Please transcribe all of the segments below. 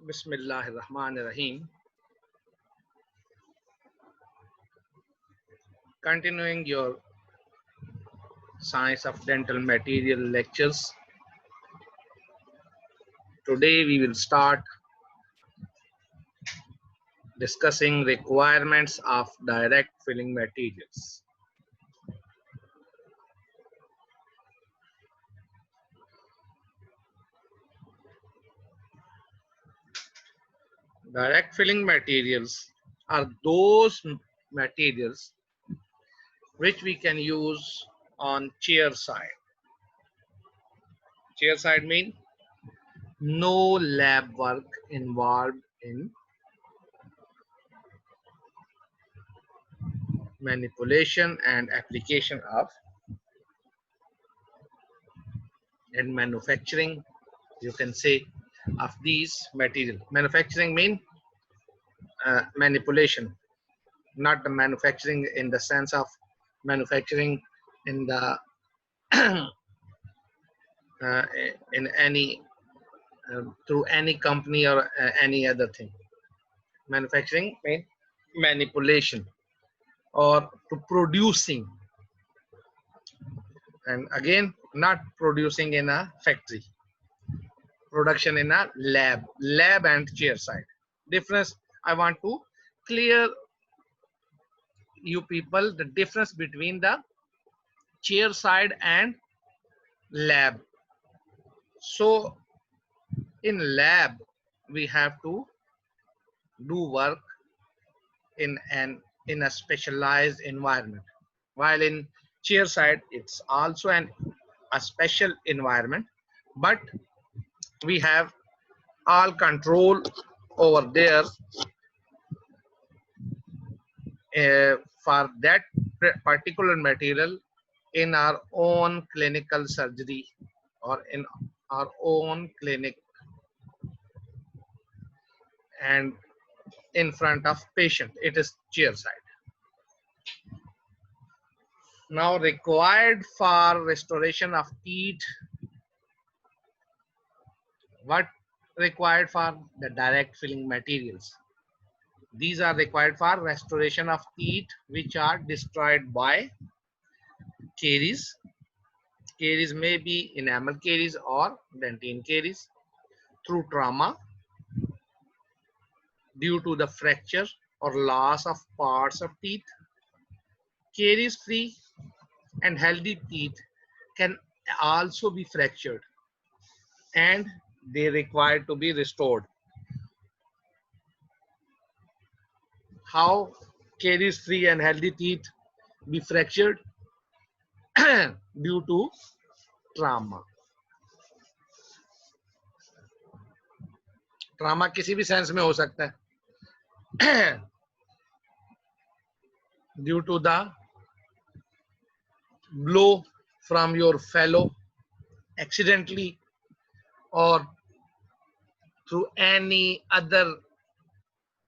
Bismillahirrahmanirrahim. Continuing your Science of Dental Material lectures. Today we will start discussing requirements of direct filling materials. Direct filling materials are those materials which we can use on chair side. Chair side means no lab work involved in manipulation and application of and manufacturing, you can say, of these material. Manufacturing mean manipulation, not the manufacturing in the sense of manufacturing in the uh, in any through any company or any other thing. Manufacturing mean manipulation or to producing, and again not producing in a factory, production in a lab and chair side difference. I want to clear you people the difference between the chair side and lab. So in lab we have to do work in a specialized environment, while in chair side it's also a special environment, but we have all control over there for that particular material in our own clinical surgery or in our own clinic and in front of patient. It is chair side. Now required for restoration of teeth. What required for the direct filling materials? These are required for restoration of teeth which are destroyed by caries. Caries may be enamel caries or dentine caries through trauma due to the fracture or loss of parts of teeth. Caries free and healthy teeth can also be fractured and they require to be restored. How caries free and healthy teeth be fractured? Due to trauma. Trauma किसी भी sense में हो सकता है. Due to the blow from your fellow accidentally or through any other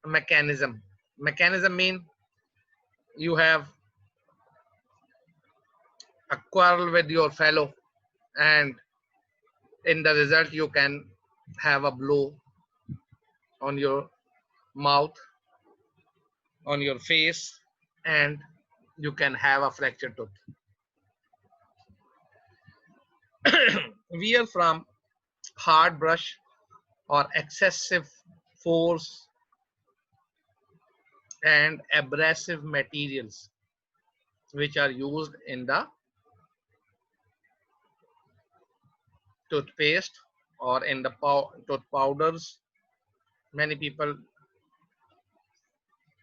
mechanism. Mechanism mean you have a quarrel with your fellow and in the result you can have a blow on your mouth, on your face, and you can have a fractured tooth. Wear from hard brush or excessive force and abrasive materials which are used in the toothpaste or in the tooth powders. Many people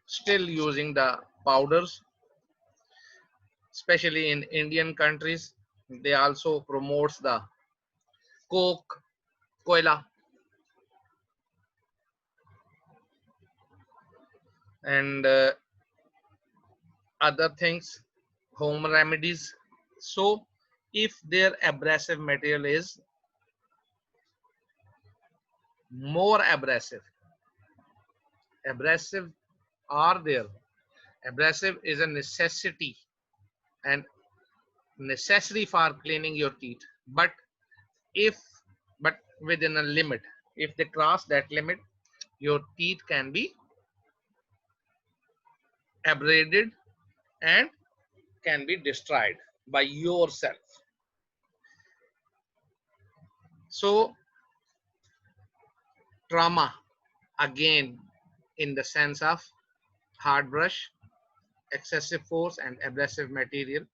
still using the powders, especially in Indian countries. They also promotes the coke, koila, and other things, home remedies. So if their abrasive material is more abrasive are there. Abrasive is a necessity and necessary for cleaning your teeth, but within a limit. If they cross that limit, your teeth can be abraded and can be destroyed by yourself. So trauma, again, in the sense of hard brush, excessive force and abrasive material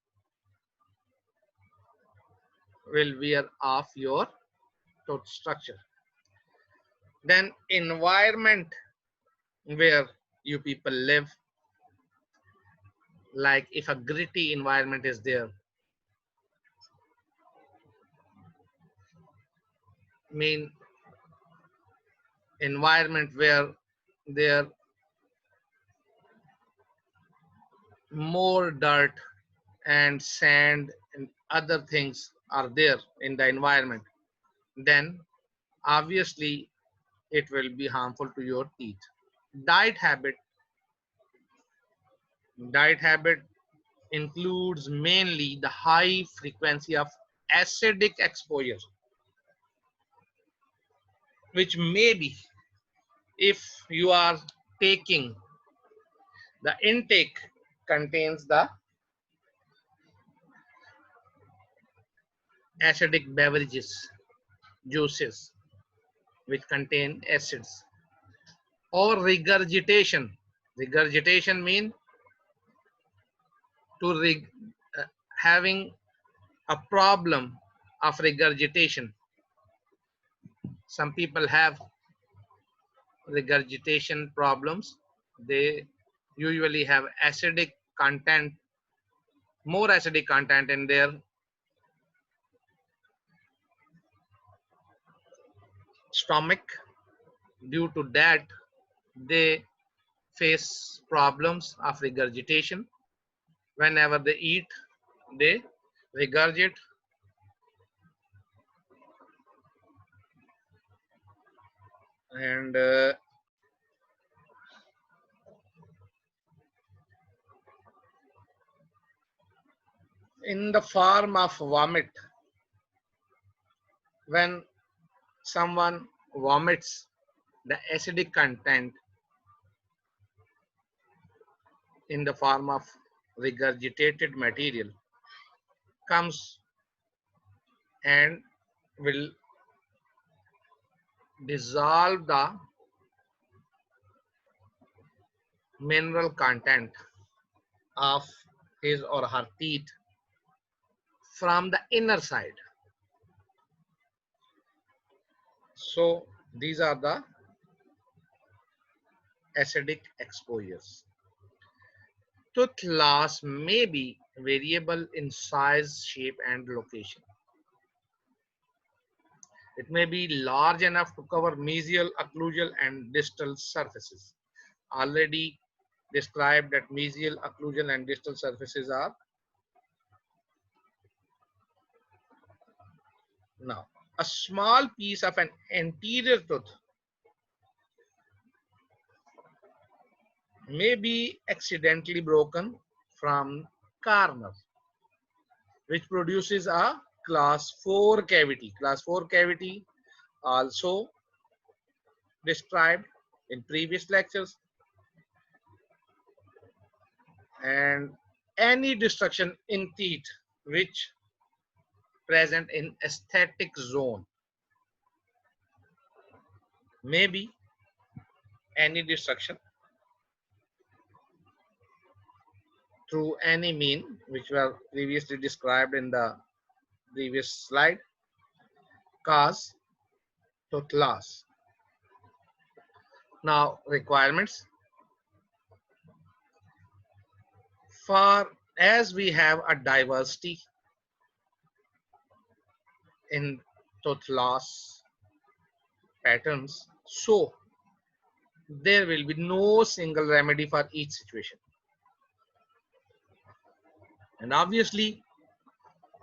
will wear off your tooth structure. Then environment where you people live, like if a gritty environment is there, mean environment where there more dirt and sand and other things are there in the environment, then obviously it will be harmful to your teeth. Diet habit. Diet habit includes mainly the high frequency of acidic exposure, which may be, if you are taking the intake contains the acidic beverages, juices which contain acids, or regurgitation. Regurgitation means to having a problem of regurgitation. Some people have regurgitation problems. They usually have acidic content, more acidic content in their stomach. Due to that, they face problems of regurgitation. Whenever they eat, they regurgitate. And in the form of vomit, when someone vomits, the acidic content in the form of regurgitated material comes and will dissolve the mineral content of his or her teeth from the inner side. So these are the acidic exposures. Tooth loss may be variable in size, shape, and location. It may be large enough to cover mesial, occlusal, and distal surfaces. Already described that mesial, occlusal, and distal surfaces are. Now, a small piece of an anterior tooth may be accidentally broken from corner, which produces a class 4 cavity. Class 4 cavity also described in previous lectures. And any destruction in teeth which present in aesthetic zone, maybe any destruction through any mean which were previously described in the previous slide, cause tooth loss. Now, requirements. For as we have a diversity in tooth loss patterns, so there will be no single remedy for each situation. And obviously,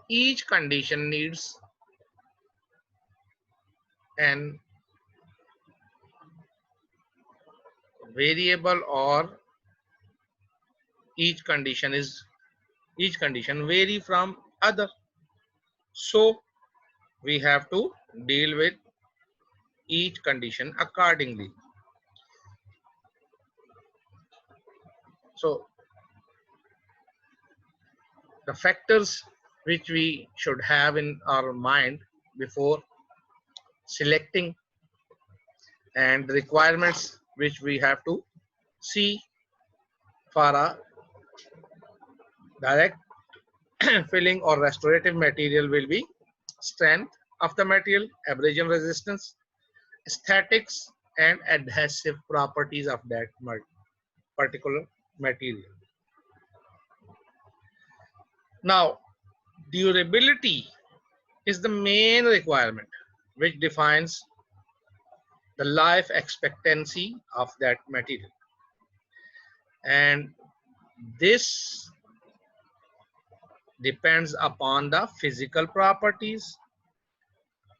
each condition needs an variable, or each condition vary from other. So we have to deal with each condition accordingly. So the factors which we should have in our mind before selecting, and the requirements which we have to see for a direct filling or restorative material will be strength of the material, abrasion resistance, aesthetics, and adhesive properties of that particular material. Now, durability is the main requirement which defines the life expectancy of that material, and this depends upon the physical properties,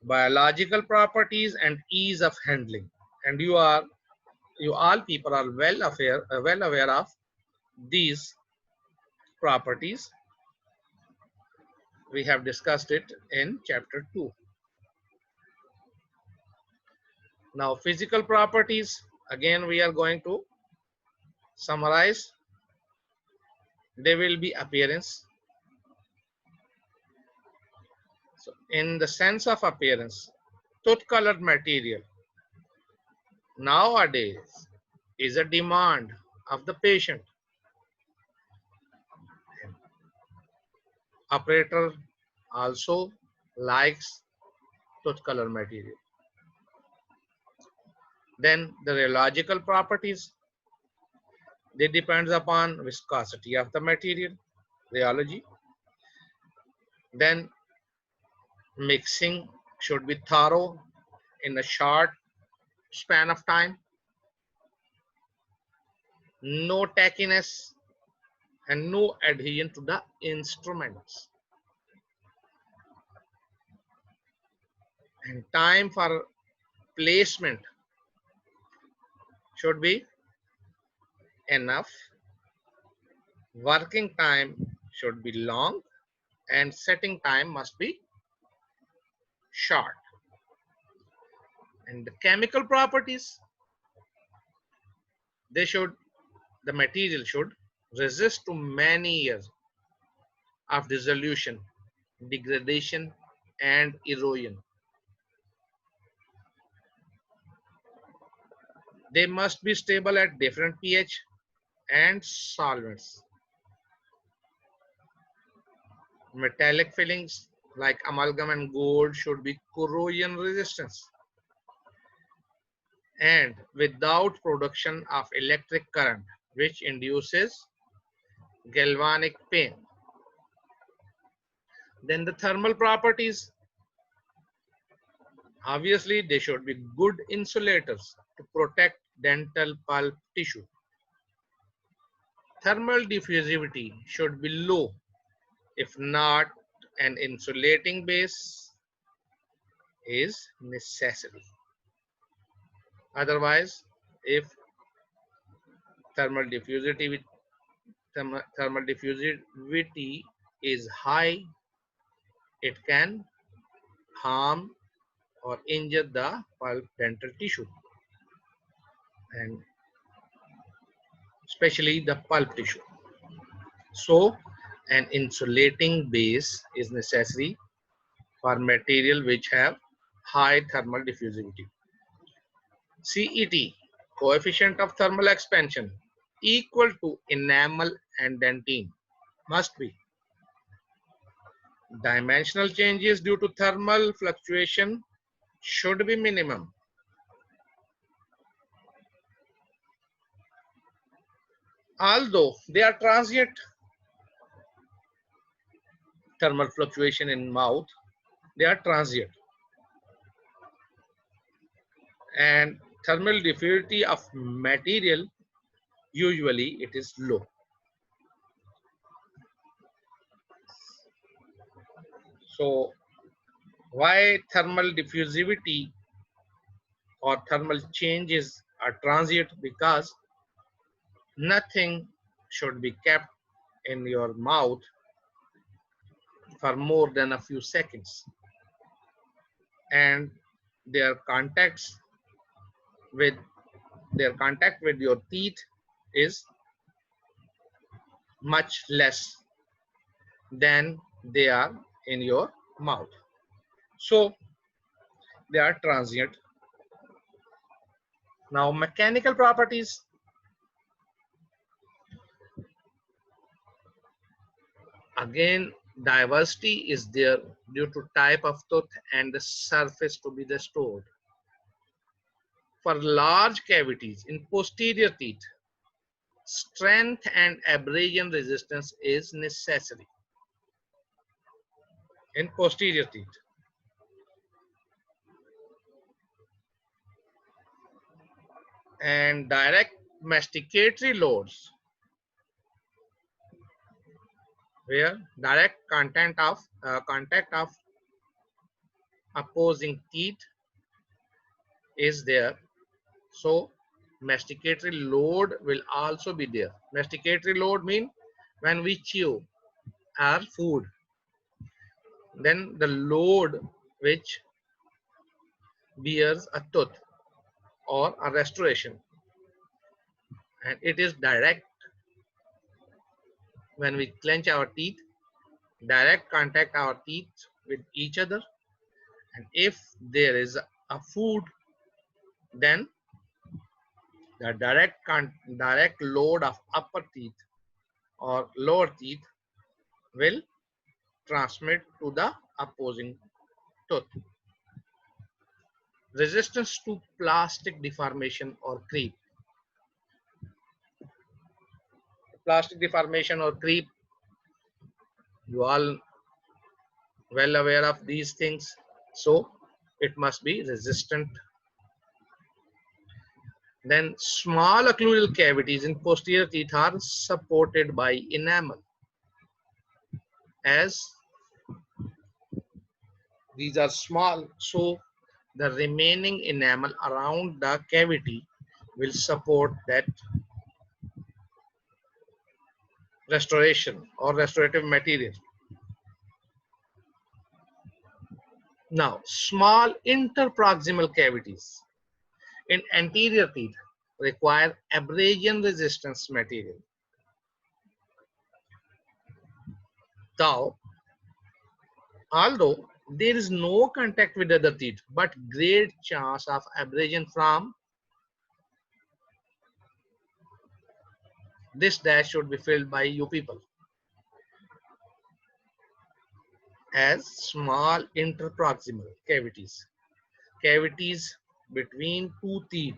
biological properties, and ease of handling. And you all people are well aware of these properties. We have discussed it in chapter 2. Now, physical properties, again we are going to summarize. There will be appearance. So in the sense of appearance, tooth colored material nowadays is a demand of the patient. Operator also likes tooth color material. Then the rheological properties, they depends upon viscosity of the material, rheology. Then mixing should be thorough in a short span of time. No tackiness and no adhesion to the instruments. And time for placement should be enough. Working time should be long, and setting time must be short. And the chemical properties, the material should resist to many years of dissolution, degradation, and erosion. They must be stable at different pH and solvents. Metallic fillings like amalgam and gold should be corrosion resistant and without production of electric current, which induces galvanic pain. Then the thermal properties, obviously they should be good insulators to protect dental pulp tissue. Thermal diffusivity should be low. If not, an insulating base is necessary. Otherwise, if thermal diffusivity is high, it can harm or injure the pulp dental tissue, and especially the pulp tissue. So an insulating base is necessary for material which have high thermal diffusivity. CET, coefficient of thermal expansion, equal to enamel and dentine, must be. Dimensional changes due to thermal fluctuation should be minimum. Although they are transient, thermal fluctuation in mouth, they are transient. And thermal diffusivity of material, usually it is low. So why thermal diffusivity or thermal changes are transient? Because nothing should be kept in your mouth for more than a few seconds, and their contact with your teeth is much less than they are in your mouth. So they are transient. Now mechanical properties. Again, diversity is there due to type of tooth and the surface to be restored. For large cavities in posterior teeth, strength and abrasion resistance is necessary. In posterior teeth, and direct masticatory loads, where direct contact of opposing teeth is there, so masticatory load will also be there. Masticatory load mean when we chew our food, then the load which bears a tooth or a restoration, and it is direct. When we clench our teeth, direct contact our teeth with each other, and if there is a food, then the direct load of upper teeth or lower teeth will transmit to the opposing tooth. Resistance to plastic deformation or creep. Plastic deformation or creep, you all well aware of these things, so it must be resistant. Then small occlusal cavities in posterior teeth are supported by enamel, as these are small, so the remaining enamel around the cavity will support that restoration or restorative material. Now, small interproximal cavities in anterior teeth require abrasion resistance material. Now, although there is no contact with other teeth, but great chance of abrasion from this dash should be filled by you people as small interproximal cavities. Cavities between two teeth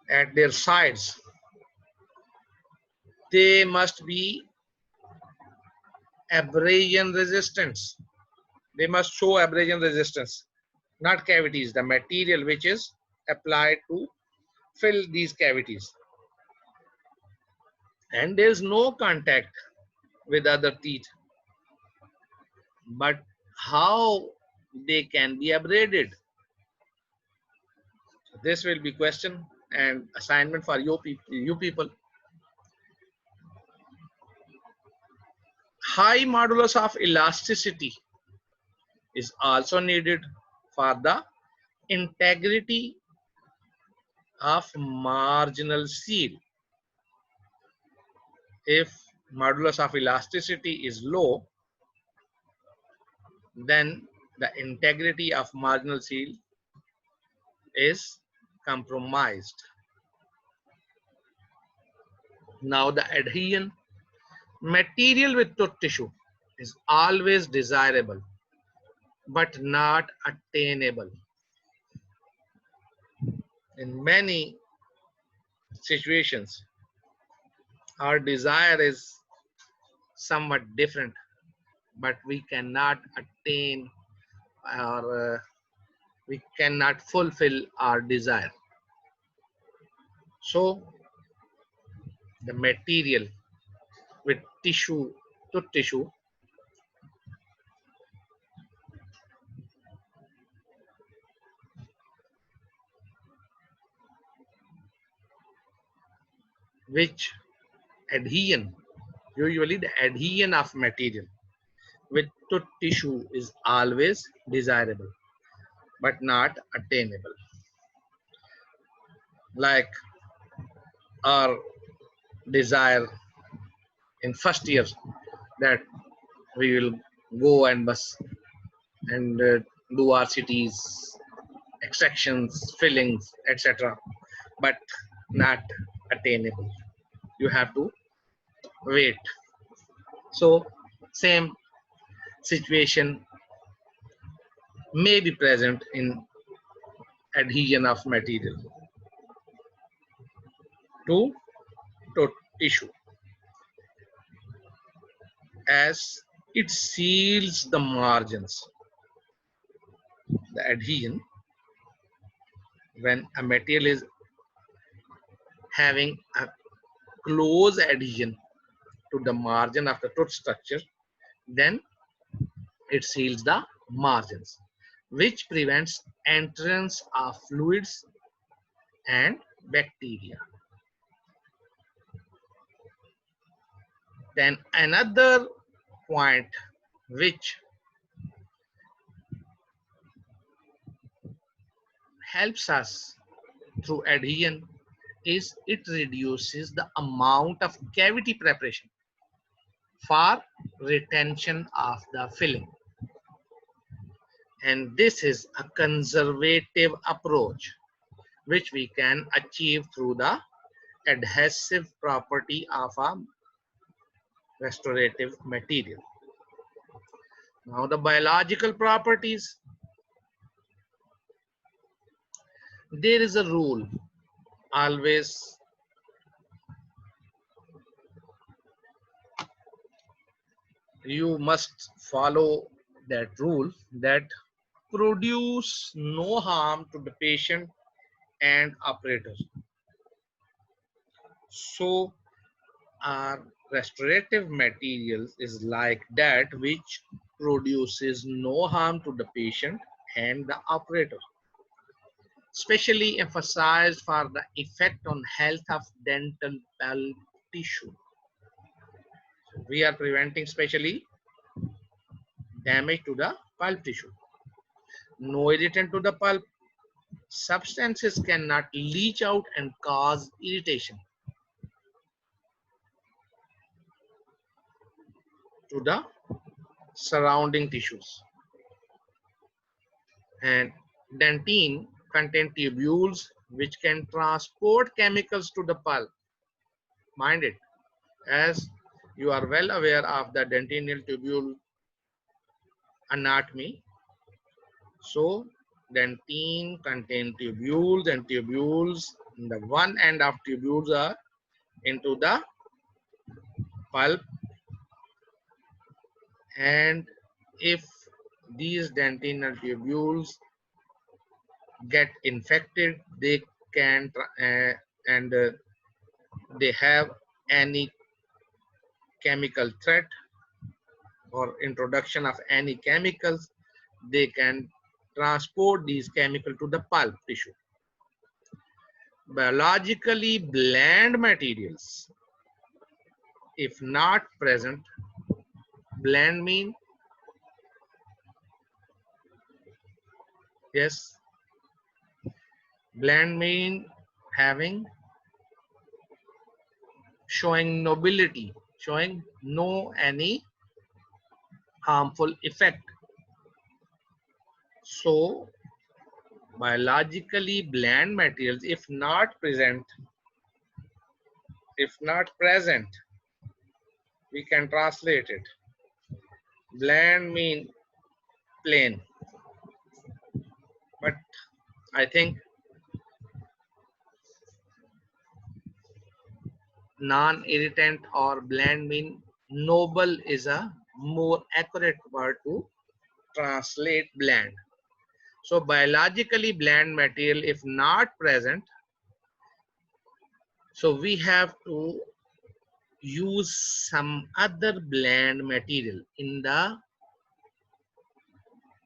at their sides, they must be abrasion resistance. They must show abrasion resistance, not cavities, the material which is applied to fill these cavities. And there is no contact with other teeth, but how they can be abraded? This will be question and assignment for you people. High modulus of elasticity is also needed for the integrity of marginal seal. If modulus of elasticity is low, then the integrity of marginal seal is compromised. Now the adhesion material with tooth tissue is always desirable but not attainable. In many situations, our desire is somewhat different, but we cannot attain or we cannot fulfill our desire. So the material with tissue, tooth tissue, which adhesion, usually the adhesion of material with tooth tissue is always desirable but not attainable. Like our desire in first year that we will go and bus and do RCTs, extractions, fillings, etc. But not attainable. You have to wait. So same situation may be present in adhesion of material to, to tissue as it seals the margins. The adhesion, when a material is having a close adhesion to the margin of the tooth structure, then it seals the margins, which prevents entrance of fluids and bacteria. Then another point which helps us through adhesion is it reduces the amount of cavity preparation for retention of the filling. And this is a conservative approach which we can achieve through the adhesive property of a restorative material. Now the biological properties. There is a rule always you must follow that rule, that produce no harm to the patient and operator. So our restorative materials is like that which produces no harm to the patient and the operator, especially emphasized for the effect on health of dental pulp tissue. We are preventing especially damage to the pulp tissue. No irritant to the pulp. Substances cannot leach out and cause irritation to the surrounding tissues. And dentine contain tubules which can transport chemicals to the pulp. Mind it, as you are well aware of the dentinal tubule anatomy. So dentine contain tubules, and tubules, the one end of tubules are into the pulp, and if these dentinal tubules get infected, they can and they have any chemical threat or introduction of any chemicals, they can transport these chemicals to the pulp tissue. Biologically bland materials, if not present, bland mean, yes, bland mean having, showing nobility, showing no any harmful effect. So biologically bland materials, if not present, we can translate it. Bland mean plain, but I think non-irritant or bland mean noble is a more accurate word to translate bland. So biologically bland material if not present, so we have to use some other bland material in the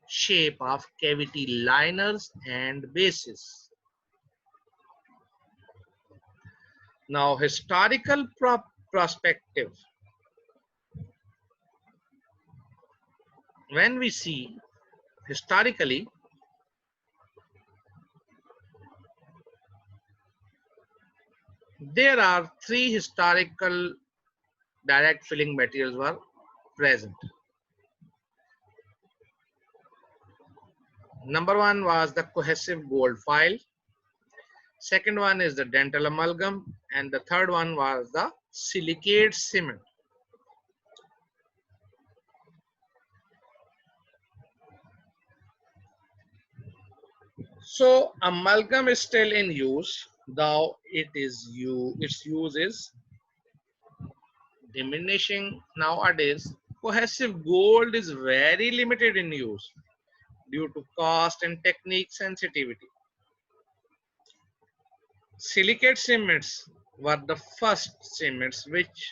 shape of cavity liners and bases. Now historical perspective. When we see historically, There are three historical direct filling materials were present. Number one was the cohesive gold file. Second one is the dental amalgam, and the third one was the silicate cement. So amalgam is still in use, though its use is diminishing nowadays. Cohesive gold is very limited in use due to cost and technique sensitivity. Silicate cements were the first cements which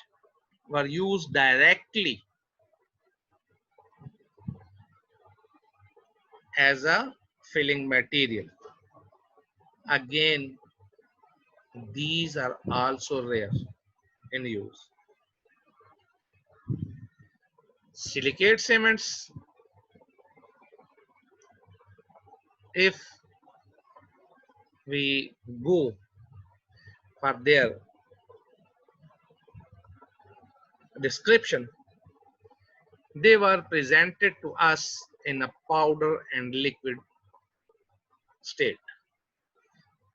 were used directly as a filling material. Again, these are also rare in use. Silicate cements, if we go for their description, they were presented to us in a powder and liquid state.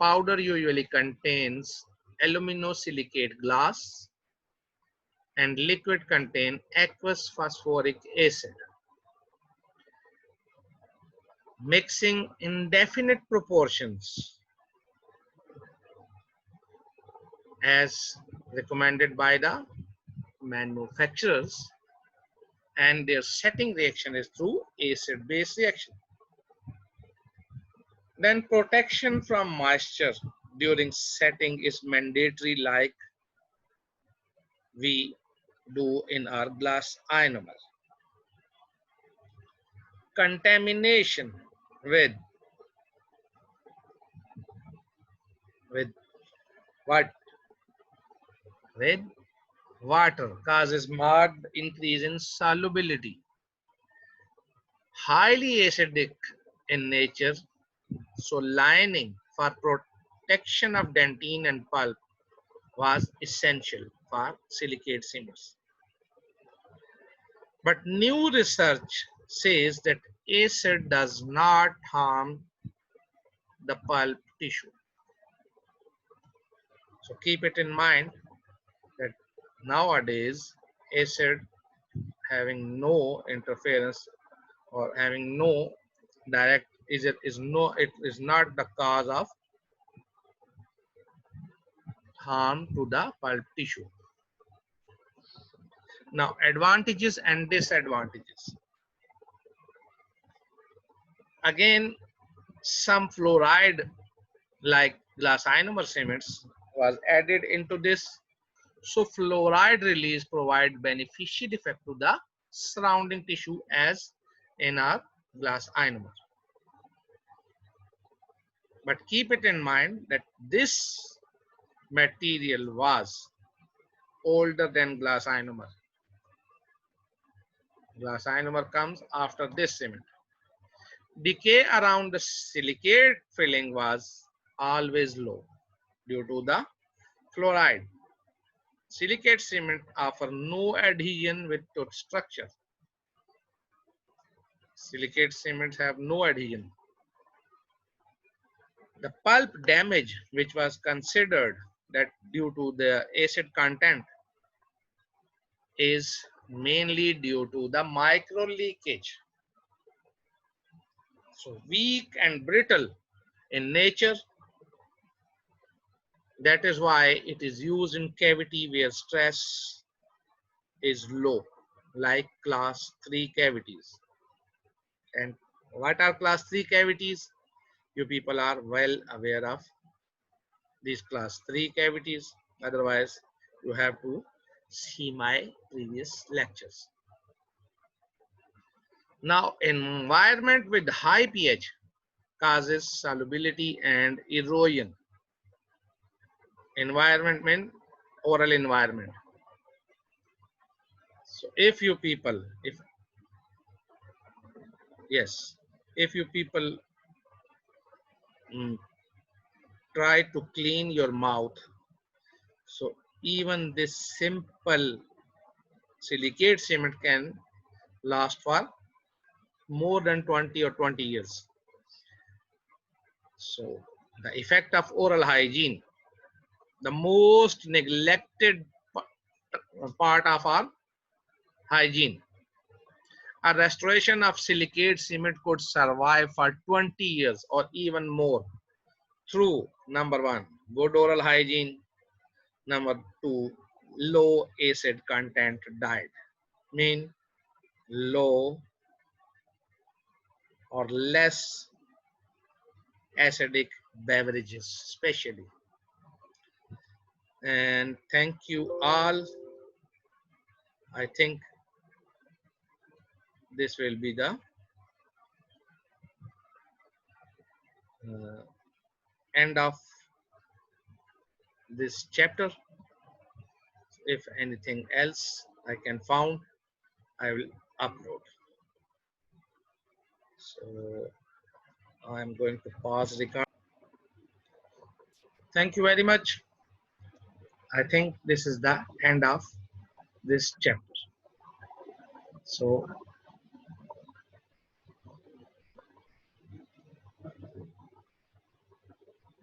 Powder usually contains aluminosilicate glass and liquid contain aqueous phosphoric acid. Mixing in definite proportions as recommended by the manufacturers, and their setting reaction is through acid base reaction. Then protection from moisture during setting is mandatory, like we do in our glass ionomer. Contamination with with what? With water causes marked increase in solubility. Highly acidic in nature, so lining for protection of dentine and pulp was essential for silicate cements. But new research says that acid does not harm the pulp tissue. So keep it in mind that nowadays acid having no interference or having no direct it is not the cause of harm to the pulp tissue. Now advantages and disadvantages. Again, some fluoride like glass ionomer cements was added into this. So fluoride release provide beneficial effect to the surrounding tissue as in our glass ionomer. But keep it in mind that this material was older than glass ionomer. Glass ionomer comes after this cement. Decay around the silicate filling was always low due to the fluoride. Silicate cement offer no adhesion with tooth structure. Silicate cements have no adhesion. The pulp damage, which was considered that due to the acid content, is mainly due to the micro leakage. So weak and brittle in nature. That is why it is used in cavity where stress is low, like class 3 cavities. And what are class 3 cavities? You people are well aware of these class 3 cavities. Otherwise, you have to see my previous lectures. Now, environment with high pH causes solubility and erosion. Environment means oral environment. So if you people, if you people try to clean your mouth So even this simple silicate cement can last for more than 20 or 20 years. So the effect of oral hygiene, the most neglected part of our hygiene. A restoration of silicate cement could survive for 20 years or even more through number one, good oral hygiene, number two, low acid content diet, mean low or less acidic beverages, especially. And thank you all. I think this will be the uh, end of this chapter. If anything else I can found, I will upload. So I'm going to pause record. Thank you very much. I think this is the end of this chapter. So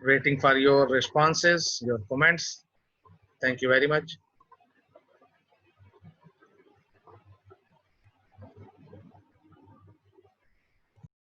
waiting for your responses, your comments. Thank you very much.